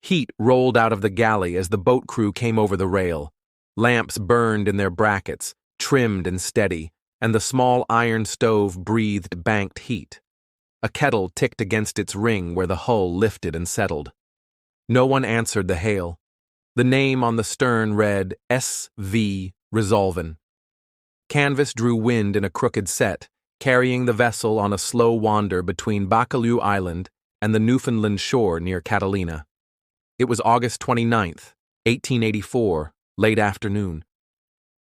Heat rolled out of the galley as the boat crew came over the rail. Lamps burned in their brackets, trimmed and steady, and the small iron stove breathed banked heat. A kettle ticked against its ring where the hull lifted and settled. No one answered the hail. The name on the stern read S.V. Resolven. Canvas drew wind in a crooked set, carrying the vessel on a slow wander between Baccalieu Island and the Newfoundland shore near Catalina. It was August 29th, 1884, late afternoon.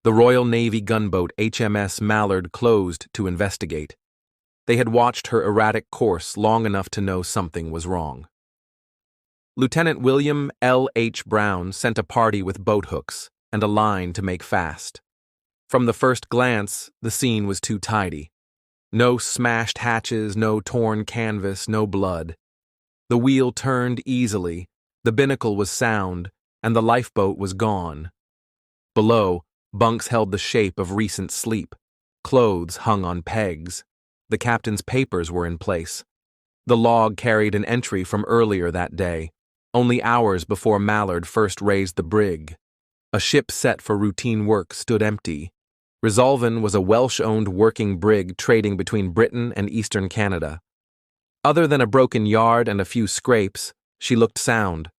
The Royal Navy gunboat HMS Mallard closed to investigate. They had watched her erratic course long enough to know something was wrong. Lieutenant William L. H. Brown sent a party with boat hooks and a line to make fast. From the first glance, the scene was too tidy. No smashed hatches, no torn canvas, no blood. The wheel turned easily, the binnacle was sound, and the lifeboat was gone. Below, bunks held the shape of recent sleep. Clothes hung on pegs. The captain's papers were in place. The log carried an entry from earlier that day, only hours before Mallard first raised the brig. A ship set for routine work stood empty. Resolven was a Welsh-owned working brig trading between Britain and eastern Canada. Other than a broken yard and a few scrapes, she looked sound.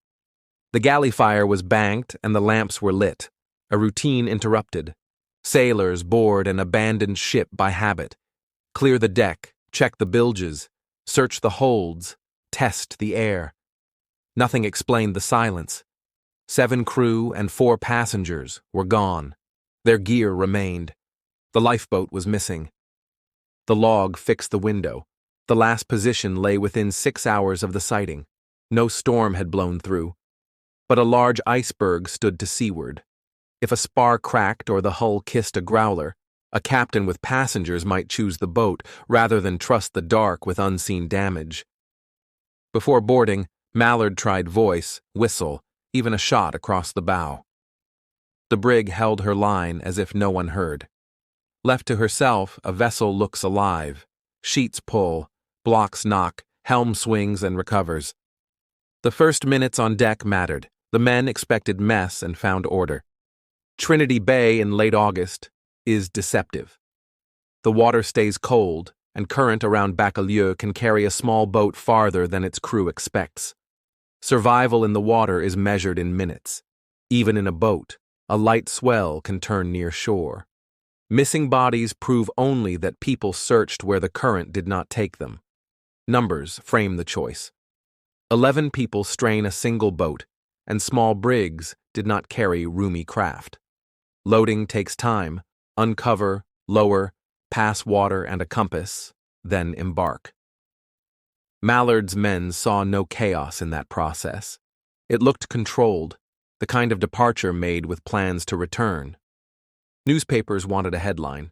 The galley fire was banked and the lamps were lit, a routine interrupted. Sailors board an abandoned ship by habit. Clear the deck, check the bilges, search the holds, test the air. Nothing explained the silence. 7 crew and 4 passengers were gone. Their gear remained. The lifeboat was missing. The log fixed the window. The last position lay within 6 hours of the sighting. No storm had blown through. But a large iceberg stood to seaward. If a spar cracked or the hull kissed a growler, a captain with passengers might choose the boat rather than trust the dark with unseen damage. Before boarding, Mallard tried voice, whistle, even a shot across the bow. The brig held her line as if no one heard. Left to herself, a vessel looks alive. Sheets pull, blocks knock, helm swings and recovers. The first minutes on deck mattered. The men expected mess and found order. Trinity Bay in late August is deceptive. The water stays cold, and current around Baccalieu can carry a small boat farther than its crew expects. Survival in the water is measured in minutes. Even in a boat, a light swell can turn near shore. Missing bodies prove only that people searched where the current did not take them. Numbers frame the choice. 11 people strain a single boat, and small brigs did not carry roomy craft. Loading takes time. Uncover, lower, pass water and a compass, then embark. Mallard's men saw no chaos in that process. It looked controlled, the kind of departure made with plans to return. Newspapers wanted a headline.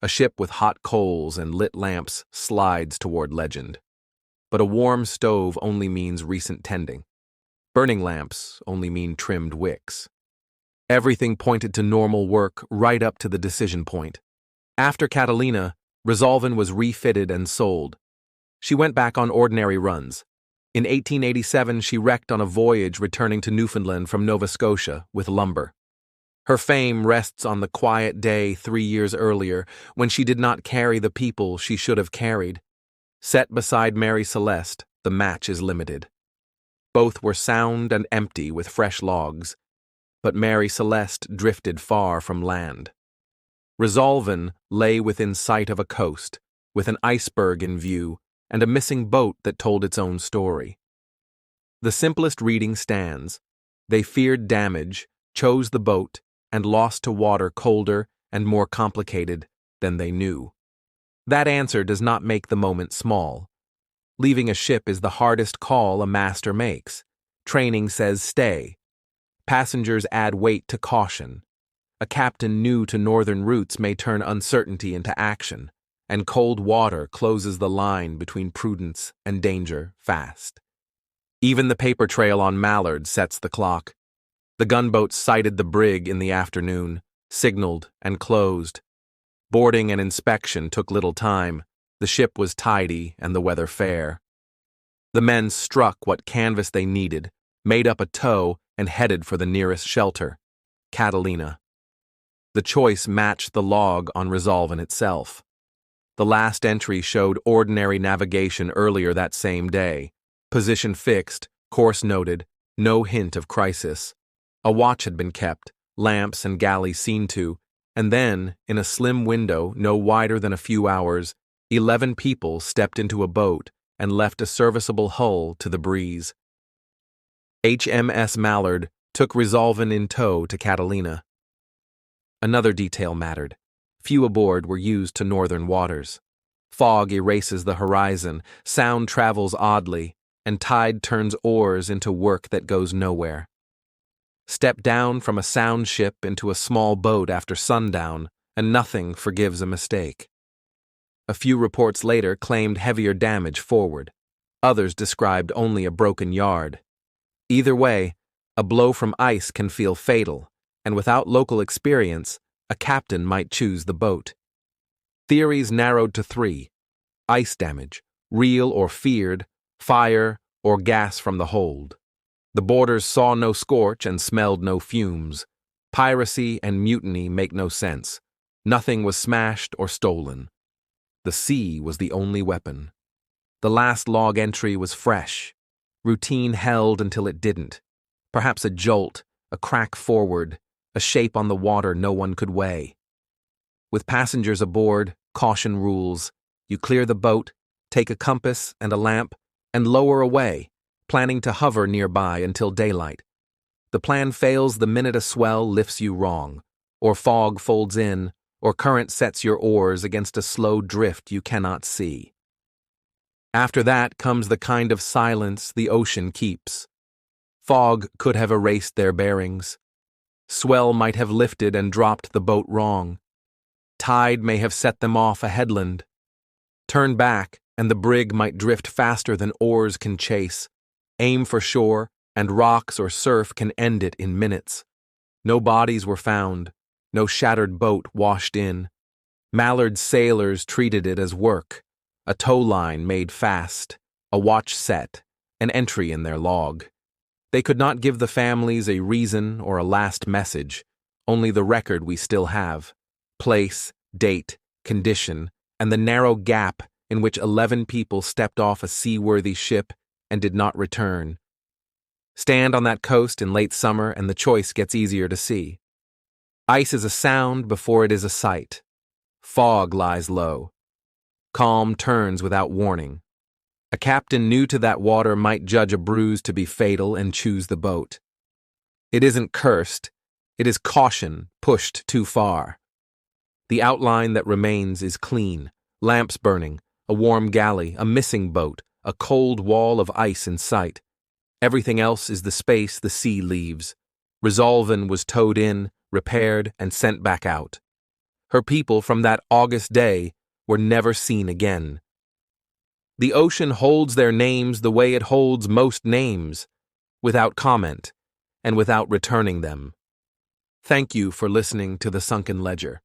A ship with hot coals and lit lamps slides toward legend. But a warm stove only means recent tending. Burning lamps only mean trimmed wicks. Everything pointed to normal work right up to the decision point. After Catalina, Resolven was refitted and sold. She went back on ordinary runs. In 1887, she wrecked on a voyage returning to Newfoundland from Nova Scotia with lumber. Her fame rests on the quiet day 3 years earlier when she did not carry the people she should have carried. Set beside Mary Celeste, the match is limited. Both were sound and empty with fresh logs, but Mary Celeste drifted far from land. Resolven lay within sight of a coast, with an iceberg in view and a missing boat that told its own story. The simplest reading stands. They feared damage, chose the boat, and lost to water colder and more complicated than they knew. That answer does not make the moment small. Leaving a ship is the hardest call a master makes. Training says stay. Passengers add weight to caution. A captain new to northern routes may turn uncertainty into action, and cold water closes the line between prudence and danger fast. Even the paper trail on Mallard sets the clock. The gunboat sighted the brig in the afternoon, signaled, and closed. Boarding and inspection took little time. The ship was tidy and the weather fair. The men struck what canvas they needed, made up a tow, and headed for the nearest shelter, Catalina. The choice matched the log on Resolven itself. The last entry showed ordinary navigation earlier that same day. Position fixed, course noted, no hint of crisis. A watch had been kept, lamps and galley seen to, and then, in a slim window no wider than a few hours, 11 people stepped into a boat and left a serviceable hull to the breeze. HMS Mallard took Resolven in tow to Catalina. Another detail mattered. Few aboard were used to northern waters. Fog erases the horizon, sound travels oddly, and tide turns oars into work that goes nowhere. Step down from a sound ship into a small boat after sundown, and nothing forgives a mistake. A few reports later claimed heavier damage forward. Others described only a broken yard. Either way, a blow from ice can feel fatal, and without local experience, a captain might choose the boat. Theories narrowed to 3: ice damage, real or feared, fire, or gas from the hold. The boarders saw no scorch and smelled no fumes. Piracy and mutiny make no sense. Nothing was smashed or stolen. The sea was the only weapon. The last log entry was fresh. Routine held until it didn't. Perhaps a jolt, a crack forward, a shape on the water no one could weigh. With passengers aboard, caution rules. You clear the boat, take a compass and a lamp, and lower away, planning to hover nearby until daylight. The plan fails the minute a swell lifts you wrong, or fog folds in, or current sets your oars against a slow drift you cannot see. After that comes the kind of silence the ocean keeps. Fog could have erased their bearings. Swell might have lifted and dropped the boat wrong. Tide may have set them off a headland. Turn back, and the brig might drift faster than oars can chase. Aim for shore, and rocks or surf can end it in minutes. No bodies were found, no shattered boat washed in. Mallard's sailors treated it as work, a tow line made fast, a watch set, an entry in their log. They could not give the families a reason or a last message, only the record we still have: place, date, condition, and the narrow gap in which 11 people stepped off a seaworthy ship and did not return. Stand on that coast in late summer and the choice gets easier to see. Ice is a sound before it is a sight. Fog lies low. Calm turns without warning. A captain new to that water might judge a bruise to be fatal and choose the boat. It isn't cursed, it is caution pushed too far. The outline that remains is clean, lamps burning, a warm galley, a missing boat, a cold wall of ice in sight. Everything else is the space the sea leaves. Resolven was towed in, repaired, and sent back out. Her people from that August day were never seen again. The ocean holds their names the way it holds most names, without comment, and without returning them. Thank you for listening to The Sunken Ledger.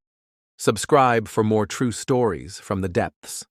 Subscribe for more true stories from the depths.